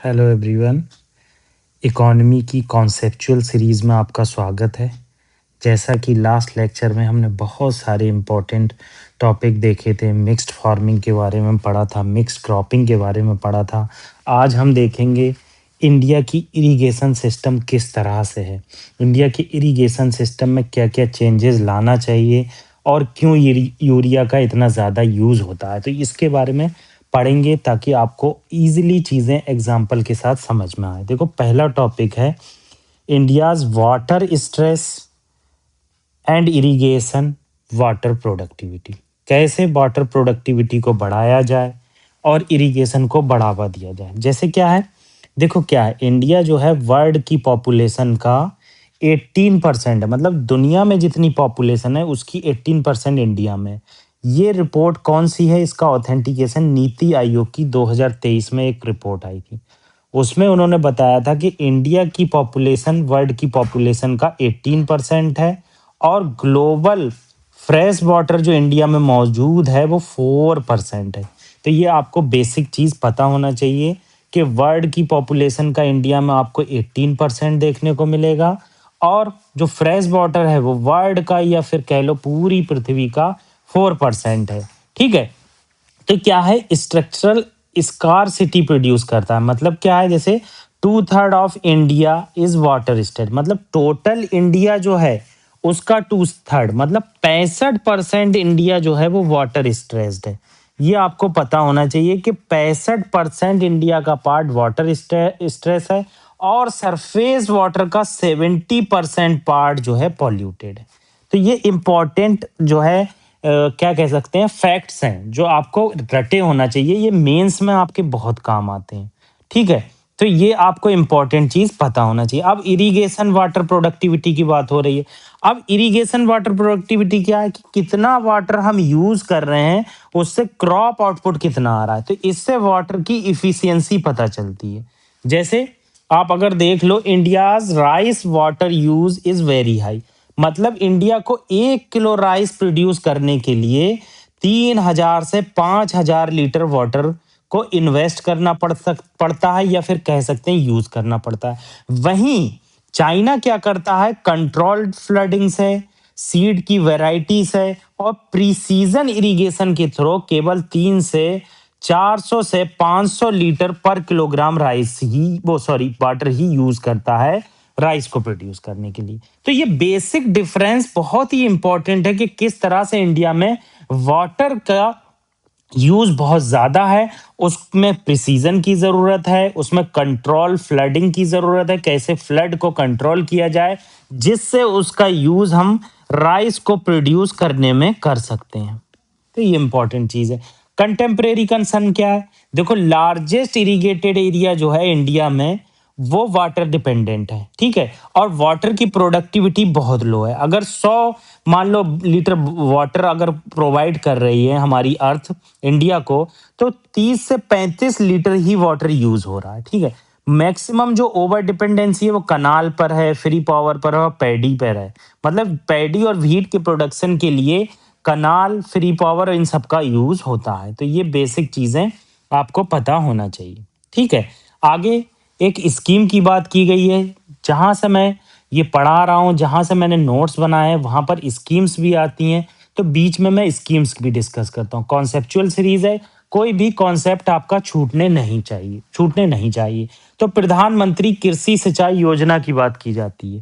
Hello everyone. Economy की conceptual series में आपका स्वागत है। जैसा कि लास्ट लेक्चर में हमने बहुत सारे इम्पोर्टेंट टॉपिक देखे थे, मिक्स्ड फार्मिंग के बारे में पढ़ा था, मिक्स्ड क्रॉपिंग के बारे में पढ़ा था। आज हम देखेंगे इंडिया की इरिगेशन सिस्टम किस तरह से है, इंडिया के इरिगेशन सिस्टम में क्या-क्या चेंजेस लाना चाहिए और क्यों यूरिया का इतना ज़्यादा यूज़ होता है। तो इसके बारे में पढ़ेंगे ताकि आपको ईज़िली चीज़ें एग्ज़ाम्पल के साथ समझ में आए। देखो, पहला टॉपिक है India's water stress and irrigation water productivity. कैसे वाटर प्रोडक्टिविटी को बढ़ाया जाए और इरिगेशन को बढ़ावा दिया जाए। जैसे क्या है, देखो क्या है, इंडिया जो है वर्ल्ड की पॉपुलेशन का 18% है, मतलब दुनिया में जितनी पॉपुलेशन है उसकी 18% इंडिया में। ये रिपोर्ट कौन सी है, इसका ऑथेंटिकेशन नीति आयोग की 2023 में एक रिपोर्ट आई थी। उसमें उन्होंने बताया था कि इंडिया की पॉपुलेशन वर्ल्ड की पॉपुलेशन का 18% है और ग्लोबल फ्रेश वाटर जो इंडिया में मौजूद है वो 4% है। तो ये आपको बेसिक चीज़ पता होना चाहिए कि वर्ल्ड की पॉपुलेशन का इंडिया में आपको 18% देखने को मिलेगा और जो फ्रेश वाटर है वो वर्ल्ड का या फिर कह लो पूरी पृथ्वी का 4% है। ठीक है, तो क्या है, स्ट्रक्चरल स्कारसिटी प्रोड्यूस करता है। मतलब क्या है, जैसे 2/3 of India is water state, मतलब टोटल इंडिया जो है उसका 2/3 मतलब 65% इंडिया जो है वो वाटर स्ट्रेस्ड है। ये आपको पता होना चाहिए कि 65% इंडिया का पार्ट वाटर स्ट्रेस है और सरफेस वाटर का 70% पार्ट जो है पॉल्यूटेड है। तो ये इम्पोर्टेंट जो है क्या कह सकते हैं, फैक्ट्स हैं जो आपको रटे होना चाहिए। ये मेंस में आपके बहुत काम आते हैं। ठीक है, तो ये आपको इम्पोर्टेंट चीज पता होना चाहिए। अब इरिगेशन वाटर प्रोडक्टिविटी की बात हो रही है। अब इरिगेशन वाटर प्रोडक्टिविटी क्या है कि कितना वाटर हम यूज कर रहे हैं, उससे क्रॉप आउटपुट कितना आ रहा है, तो इससे वाटर की इफिशियंसी पता चलती है। जैसे आप अगर देख लो, India's rice water use is very high, मतलब इंडिया को 1 किलो राइस प्रोड्यूस करने के लिए 3,000 से 5,000 लीटर वाटर को इन्वेस्ट करना पड़ता है या फिर कह सकते हैं यूज करना पड़ता है। वहीं चाइना क्या करता है, कंट्रोल्ड फ्लडिंग से, सीड की वैरायटी से और प्रीसीजन इरिगेशन के थ्रू केवल 3 से 400 से 500 लीटर पर किलोग्राम राइस ही वो सॉरी वाटर ही यूज करता है राइस को प्रोड्यूस करने के लिए। तो ये बेसिक डिफरेंस बहुत ही इंपॉर्टेंट है कि किस तरह से इंडिया में वाटर का यूज बहुत ज्यादा है, उसमें प्रिसीजन की जरूरत है, उसमें कंट्रोल फ्लडिंग की जरूरत है, कैसे फ्लड को कंट्रोल किया जाए जिससे उसका यूज हम राइस को प्रोड्यूस करने में कर सकते हैं। तो ये इंपॉर्टेंट चीज है। कंटेम्परेरी कंसर्न क्या है, देखो लार्जेस्ट इरिगेटेड एरिया जो है इंडिया में वो वाटर डिपेंडेंट है। ठीक है, और वाटर की प्रोडक्टिविटी बहुत लो है। अगर 100 मान लो लीटर वाटर अगर प्रोवाइड कर रही है हमारी अर्थ इंडिया को, तो 30 से 35 लीटर ही वाटर यूज हो रहा है। ठीक है, मैक्सिमम जो ओवर डिपेंडेंसी है वो कनाल पर है, फ्री पावर पर है और पैडी पर है। मतलब पैडी और व्हीट के प्रोडक्शन के लिए कनाल, फ्री पावर इन सब का यूज होता है। तो ये बेसिक चीजें आपको पता होना चाहिए। ठीक है, आगे एक स्कीम की बात की गई है। जहां से मैं ये पढ़ा रहा हूं, जहां से मैंने नोट्स बनाए हैं वहां पर स्कीम्स भी आती हैं, तो बीच में मैं स्कीम्स भी डिस्कस करता हूँ। कॉन्सेप्चुअल सीरीज है, कोई भी कॉन्सेप्ट आपका छूटने नहीं चाहिए। तो प्रधानमंत्री कृषि सिंचाई योजना की बात की जाती है।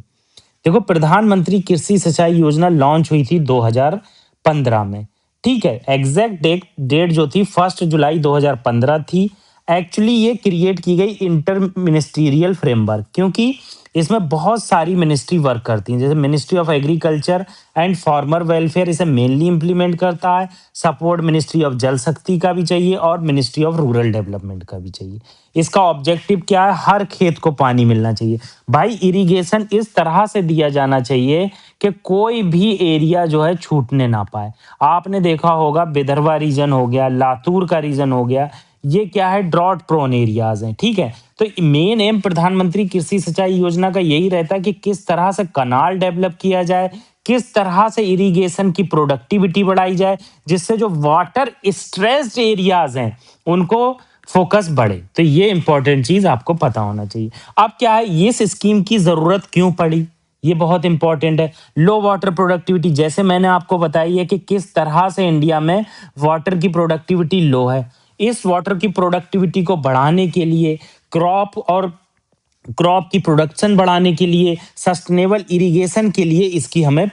देखो, प्रधानमंत्री कृषि सिंचाई योजना लॉन्च हुई थी 2015 में। ठीक है, एग्जैक्ट डेट जो थी 1 जुलाई 2015 थी। एक्चुअली ये क्रिएट की गई इंटर मिनिस्ट्रियल फ्रेमवर्क, क्योंकि इसमें बहुत सारी मिनिस्ट्री वर्क करती हैं। जैसे ministry of agriculture and farmer welfare इसे मेनली इंप्लीमेंट करता है। सपोर्ट मिनिस्ट्री ऑफ जल शक्ति का भी चाहिए और मिनिस्ट्री ऑफ रूरल डेवलपमेंट का भी चाहिए। इसका ऑब्जेक्टिव क्या है, हर खेत को पानी मिलना चाहिए। भाई, इरिगेशन इस तरह से दिया जाना चाहिए कि कोई भी एरिया जो है छूटने ना पाए। आपने देखा होगा विदर्भा रीजन हो गया, लातूर का रीजन हो गया, ये क्या है, ड्रॉट प्रोन एरियाज हैं। ठीक है, तो मेन एम प्रधानमंत्री कृषि सिंचाई योजना का यही रहता है कि किस तरह से कनाल डेवलप किया जाए, किस तरह से इरिगेशन की प्रोडक्टिविटी बढ़ाई जाए, जिससे जो वाटर स्ट्रेस्ड एरियाज हैं उनको फोकस बढ़े। तो ये इंपॉर्टेंट चीज आपको पता होना चाहिए। अब क्या है, ये इस स्कीम की जरूरत क्यों पड़ी, ये बहुत इंपॉर्टेंट है। लो वाटर प्रोडक्टिविटी, जैसे मैंने आपको बताई है कि किस तरह से इंडिया में वाटर की प्रोडक्टिविटी लो है। इस वाटर की प्रोडक्टिविटी को बढ़ाने के लिए, क्रॉप की प्रोडक्शन बढ़ाने के लिए, सस्टेनेबल इरिगेशन के लिए इसकी हमें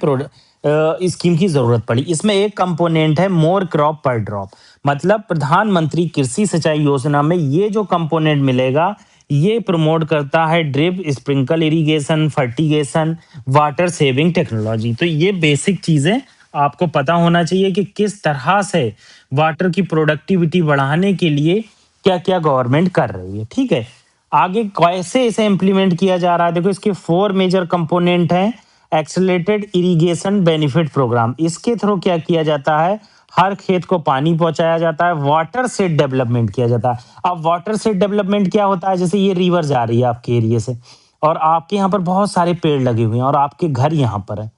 स्कीम की जरूरत पड़ी। इसमें एक कंपोनेंट है मोर क्रॉप पर ड्रॉप, मतलब प्रधानमंत्री कृषि सिंचाई योजना में ये जो कंपोनेंट मिलेगा, ये प्रमोट करता है drip, sprinkle irrigation, fertigation, water saving technology. तो ये बेसिक चीजें आपको पता होना चाहिए कि किस तरह से वाटर की प्रोडक्टिविटी बढ़ाने के लिए क्या क्या गवर्नमेंट कर रही है। ठीक है, आगे कैसे इसे इम्प्लीमेंट किया जा रहा है, देखो इसके 4 मेजर कंपोनेंट हैं। एक्सेलरेटेड इरिगेशन बेनिफिट प्रोग्राम, इसके थ्रू क्या किया जाता है, हर खेत को पानी पहुंचाया जाता है। वाटर सेट डेवलपमेंट किया जाता है। अब वाटर सेट डेवलपमेंट क्या होता है, जैसे ये रिवर जा रही है आपके एरिया से, और आपके यहाँ पर बहुत सारे पेड़ लगे हुए हैं और आपके घर यहाँ पर है।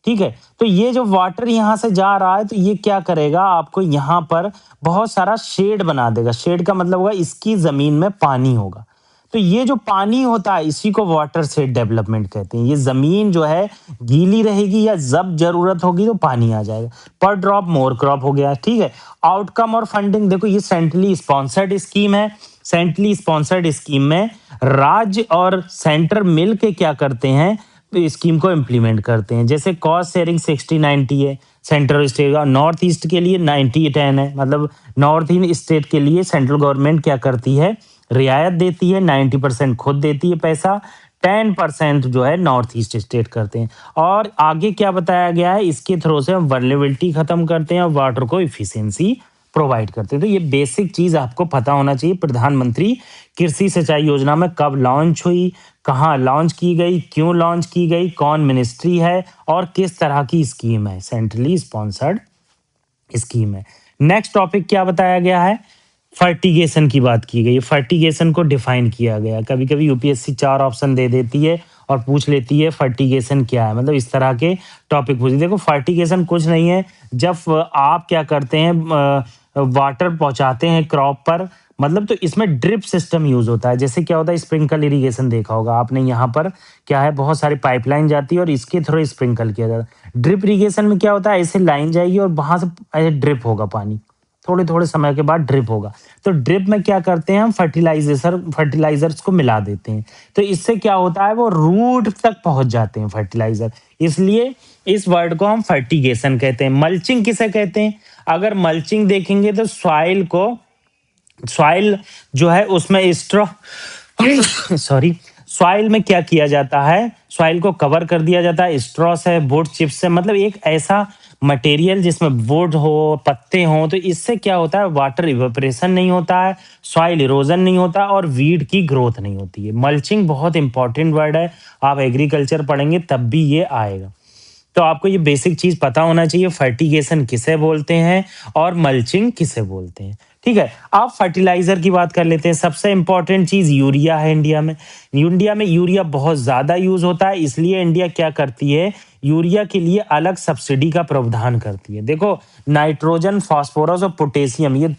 ठीक है, तो ये जो वाटर यहाँ से जा रहा है, तो ये क्या करेगा, आपको यहाँ पर बहुत सारा शेड बना देगा। शेड का मतलब होगा इसकी जमीन में पानी होगा। तो ये जो पानी होता है, इसी को वाटर शेड डेवलपमेंट कहते हैं। ये जमीन जो है गीली रहेगी, या जब जरूरत होगी तो पानी आ जाएगा। पर ड्रॉप मोर क्रॉप हो गया। ठीक है, आउटकम और फंडिंग, देखो ये सेंट्रली स्पॉन्सर्ड स्कीम है। सेंट्रली स्पॉन्सर्ड स्कीम में राज्य और सेंटर मिल के क्या करते हैं, स्कीम को इम्प्लीमेंट करते हैं। जैसे कॉस्ट शेयरिंग 60-90 है सेंट्रल स्टेट, और नॉर्थ ईस्ट के लिए 90-10 है। मतलब नॉर्थ ईस्ट स्टेट के लिए सेंट्रल गवर्नमेंट क्या करती है, रियायत देती है, 90% खुद देती है पैसा, 10% जो है नॉर्थ ईस्ट स्टेट करते हैं। और आगे क्या बताया गया है, इसके थ्रू से हम वल्नरेबिलिटी खत्म करते हैं और वाटर को इफिशियंसी प्रोवाइड करते हैं। तो ये बेसिक चीज आपको पता होना चाहिए। प्रधानमंत्री कृषि सिंचाई योजना में कब लॉन्च हुई, कहाँ लॉन्च की गई, क्यों लॉन्च की गई, कौन मिनिस्ट्री है, और किस तरह की स्कीम है, सेंट्रली स्पॉन्सर्ड स्कीम है। नेक्स्ट टॉपिक क्या बताया गया है, फर्टिगेशन की बात की गई। फर्टिगेशन को डिफाइन किया गया। कभी कभी यूपीएससी 4 ऑप्शन दे देती है और पूछ लेती है फर्टिगेशन क्या है, मतलब इस तरह के टॉपिक पूछी। देखो फर्टिगेशन कुछ नहीं है, जब आप क्या करते हैं, वाटर पहुंचाते हैं क्रॉप पर, मतलब तो इसमें ड्रिप सिस्टम यूज होता है। जैसे क्या होता है, स्प्रिंकल इरिगेशन देखा होगा आपने, यहाँ पर क्या है, बहुत सारी पाइपलाइन जाती है और इसके थ्रू स्प्रिंकल किया जाता है। ड्रिप इरिगेशन में क्या होता है, ऐसे लाइन जाएगी और वहां से ऐसे ड्रिप होगा पानी, थोड़े थोड़े समय के बाद ड्रिप होगा। तो ड्रिप में क्या करते हैं हम, फर्टिलाइजर्स को मिला देते हैं। तो इससे क्या होता है, वो रूट तक पहुंच जाते हैं फर्टिलाइजर। इसलिए इस वर्ड को हम फर्टिगेशन कहते हैं। मल्चिंग किसे कहते हैं, अगर मल्चिंग देखेंगे तो सॉइल जो है उसमें स्ट्रॉ सॉरी, सॉइल में क्या किया जाता है, सॉइल को कवर कर दिया जाता है स्ट्रॉ से, वुड चिप्स से, मतलब एक ऐसा मटेरियल जिसमें वुड हो, पत्ते हो। तो इससे क्या होता है, वाटर इवेपोरेशन नहीं होता है, सॉइल इरोजन नहीं होता, और वीड की ग्रोथ नहीं होती है। मल्चिंग बहुत इंपॉर्टेंट वर्ड है, आप एग्रीकल्चर पढ़ेंगे तब भी ये आएगा। तो आपको ये बेसिक चीज पता होना चाहिए, फर्टिगेशन किसे बोलते हैं और मल्चिंग किसे बोलते हैं। ठीक है, आप फर्टिलाइजर की बात कर लेते हैं। सबसे इंपॉर्टेंट चीज यूरिया है इंडिया में। इंडिया में यूरिया बहुत ज्यादा यूज होता है, इसलिए इंडिया क्या करती है, यूरिया के लिए अलग सब्सिडी का प्रावधान करती है। देखो नाइट्रोजन, फास्फोरस और पोटेशियम, ये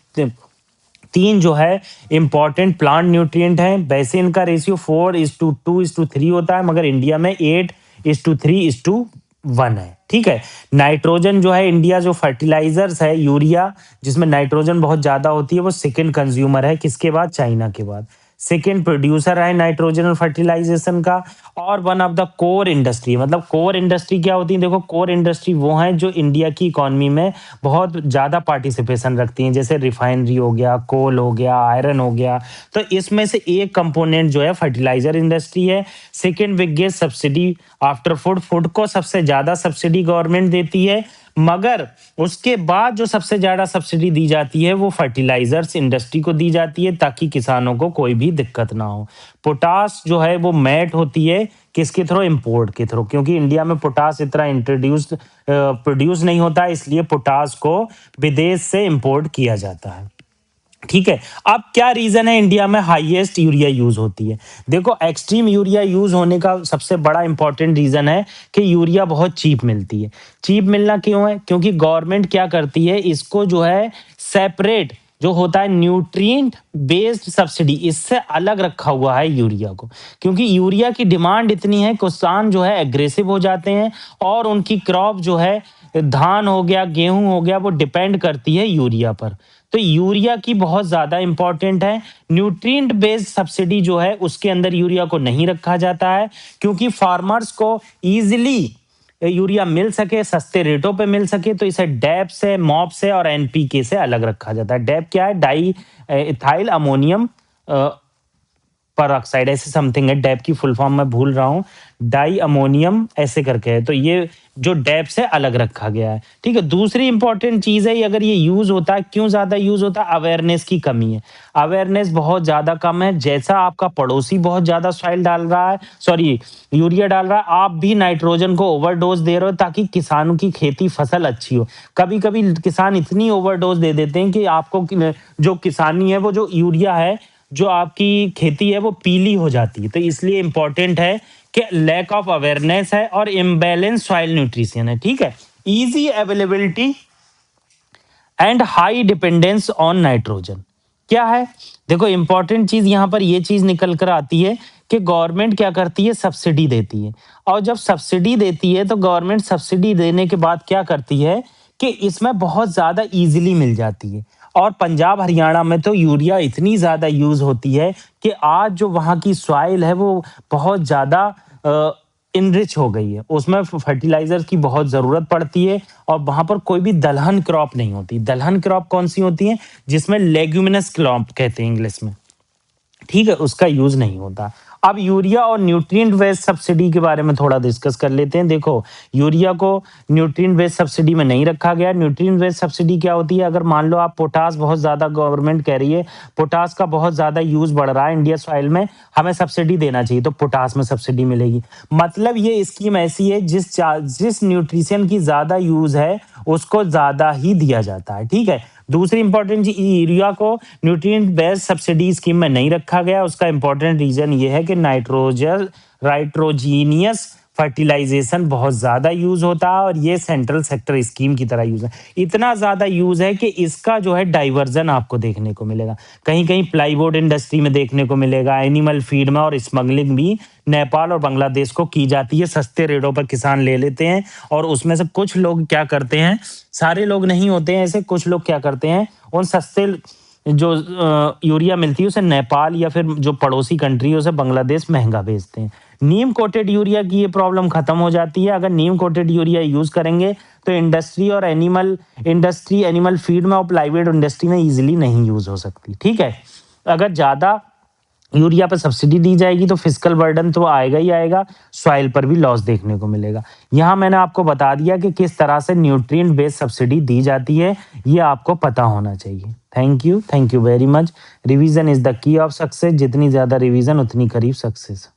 तीन जो है इंपॉर्टेंट प्लांट न्यूट्रिएंट हैं। वैसे इनका रेशियो 4:2:3 होता है, मगर इंडिया में 8:3:1 है। ठीक है, नाइट्रोजन जो है, इंडिया जो फर्टिलाइजर्स है, यूरिया जिसमें नाइट्रोजन बहुत ज्यादा होती है, वो सेकंड कंज्यूमर है, किसके बाद, चाइना के बाद। सेकंड प्रोड्यूसर है नाइट्रोजन फर्टिलाइजेशन का, और one of the core industry. मतलब कोर इंडस्ट्री क्या होती है, देखो कोर इंडस्ट्री वो है जो इंडिया की इकोनॉमी में बहुत ज्यादा पार्टिसिपेशन रखती हैं। जैसे रिफाइनरी हो गया, कोल हो गया, आयरन हो गया। तो इसमें से एक कंपोनेंट जो है फर्टिलाइजर इंडस्ट्री है। Second biggest subsidy after food, food को सबसे ज्यादा सब्सिडी गवर्नमेंट देती है, मगर उसके बाद जो सबसे ज्यादा सब्सिडी दी जाती है वो फर्टिलाइजर्स इंडस्ट्री को दी जाती है, ताकि किसानों को कोई भी दिक्कत ना हो। पोटास जो है वो मैट होती है, किसके थ्रू, इंपोर्ट के थ्रू, क्योंकि इंडिया में पोटास इतना प्रोड्यूस नहीं होता, इसलिए पोटास को विदेश से इंपोर्ट किया जाता है। ठीक है, अब क्या रीजन है इंडिया में हाईएस्ट यूरिया यूज होती है, देखो एक्सट्रीम यूरिया यूज होने का सबसे बड़ा इंपॉर्टेंट रीजन है कि यूरिया बहुत चीप मिलती है। चीप मिलना क्यों है, क्योंकि गवर्नमेंट क्या करती है, इसको जो है सेपरेट जो होता है न्यूट्रिएंट बेस्ड सब्सिडी, इससे अलग रखा हुआ है यूरिया को, क्योंकि यूरिया की डिमांड इतनी है, किसान जो है एग्रेसिव हो जाते हैं और उनकी क्रॉप जो है, धान हो गया, गेहूं हो गया, वो डिपेंड करती है यूरिया पर। तो यूरिया की बहुत ज़्यादा इंपॉर्टेंट है। न्यूट्रिएंट बेस्ड सब्सिडी जो है उसके अंदर यूरिया को नहीं रखा जाता है, क्योंकि फार्मर्स को ईजिली यूरिया मिल सके, सस्ते रेटों पे मिल सके, तो इसे डैप से, मॉप से और एनपीके से अलग रखा जाता है। डैप क्या है? डाई इथाइल अमोनियम पर ऑक्साइड, ऐसे समथिंग है, डैप की फुल फॉर्म मैं भूल रहा हूँ, डाई अमोनियम ऐसे करके है, तो ये जो डैप से अलग रखा गया है। ठीक है, दूसरी इंपॉर्टेंट चीज़ है, अगर ये यूज़ होता है, क्यों ज़्यादा यूज़ होता है? अवेयरनेस की कमी है, अवेयरनेस बहुत ज़्यादा कम है। जैसा आपका पड़ोसी बहुत ज़्यादा सॉइल डाल रहा है, सॉरी यूरिया डाल रहा है, आप भी नाइट्रोजन को ओवरडोज दे रहे हो ताकि किसानों की खेती फसल अच्छी हो। कभी कभी किसान इतनी ओवरडोज दे देते हैं कि आपको जो किसानी है, वो जो यूरिया है, जो आपकी खेती है, वो पीली हो जाती है। तो इसलिए इंपॉर्टेंट है कि लैक ऑफ अवेयरनेस है और इम्बैलेंस सॉइल न्यूट्रिशन है। ठीक है, easy availability and high dependence on nitrogen क्या है? देखो, इंपॉर्टेंट चीज यहां पर ये चीज निकल कर आती है कि गवर्नमेंट क्या करती है? सब्सिडी देती है। और जब सब्सिडी देती है तो गवर्नमेंट सब्सिडी देने के बाद क्या करती है कि इसमें बहुत ज्यादा इजीली मिल जाती है। और पंजाब हरियाणा में तो यूरिया इतनी ज्यादा यूज होती है कि आज जो वहाँ की सॉइल है वो बहुत ज्यादा इनरिच हो गई है, उसमें फर्टिलाइजर की बहुत जरूरत पड़ती है। और वहां पर कोई भी दलहन क्रॉप नहीं होती। दलहन क्रॉप कौन सी होती है? जिसमें लेग्यूमिनस क्रॉप कहते हैं इंग्लिश में। ठीक है, उसका यूज नहीं होता। अब यूरिया और न्यूट्रिएंट बेस्ड सब्सिडी के बारे में थोड़ा डिस्कस कर लेते हैं। देखो, यूरिया को न्यूट्रिएंट बेस्ड सब्सिडी में नहीं रखा गया। न्यूट्रिएंट बेस्ड सब्सिडी क्या होती है? अगर मान लो आप पोटास बहुत ज्यादा, गवर्नमेंट कह रही है पोटास का बहुत ज्यादा यूज बढ़ रहा है इंडिया सॉइल में, हमें सब्सिडी देना चाहिए, तो पोटास में सब्सिडी मिलेगी। मतलब ये स्कीम ऐसी है, जिस न्यूट्रिशन की ज्यादा यूज है उसको ज्यादा ही दिया जाता है। ठीक है, दूसरी इंपॉर्टेंट, यूरिया को न्यूट्रिएंट बेस्ड सब्सिडी स्कीम में नहीं रखा गया। उसका इंपॉर्टेंट रीजन ये है कि नाइट्रोजीनियस फर्टिलाइजेशन बहुत ज्यादा यूज होता है और ये सेंट्रल सेक्टर स्कीम की तरह यूज है। इतना ज्यादा यूज है कि इसका जो है डाइवर्जन आपको देखने को मिलेगा। कहीं कहीं प्लाईवुड इंडस्ट्री में देखने को मिलेगा, एनिमल फीड में, और स्मगलिंग भी नेपाल और बांग्लादेश को की जाती है। सस्ते रेटों पर किसान ले लेते हैं और उसमें से कुछ लोग क्या करते हैं, सारे लोग नहीं होते हैं ऐसे, कुछ लोग क्या करते हैं, उन सस्ते जो यूरिया मिलती है उसे नेपाल या फिर जो पड़ोसी कंट्री है उसे बांग्लादेश महंगा बेचते हैं। नीम कोटेड यूरिया की ये प्रॉब्लम खत्म हो जाती है। अगर नीम कोटेड यूरिया यूज करेंगे तो इंडस्ट्री और एनिमल फीड में और प्लाईवुड इंडस्ट्री में इजीली नहीं यूज हो सकती। ठीक है, अगर ज्यादा यूरिया पर सब्सिडी दी जाएगी तो फिजिकल बर्डन तो आएगा ही आएगा, सॉइल पर भी लॉस देखने को मिलेगा। यहाँ मैंने आपको बता दिया कि किस तरह से न्यूट्रिएंट बेस्ड सब्सिडी दी जाती है, ये आपको पता होना चाहिए। Thank you very much. Revision is the key of success. जितनी ज्यादा रिवीजन उतनी करीब सक्सेस।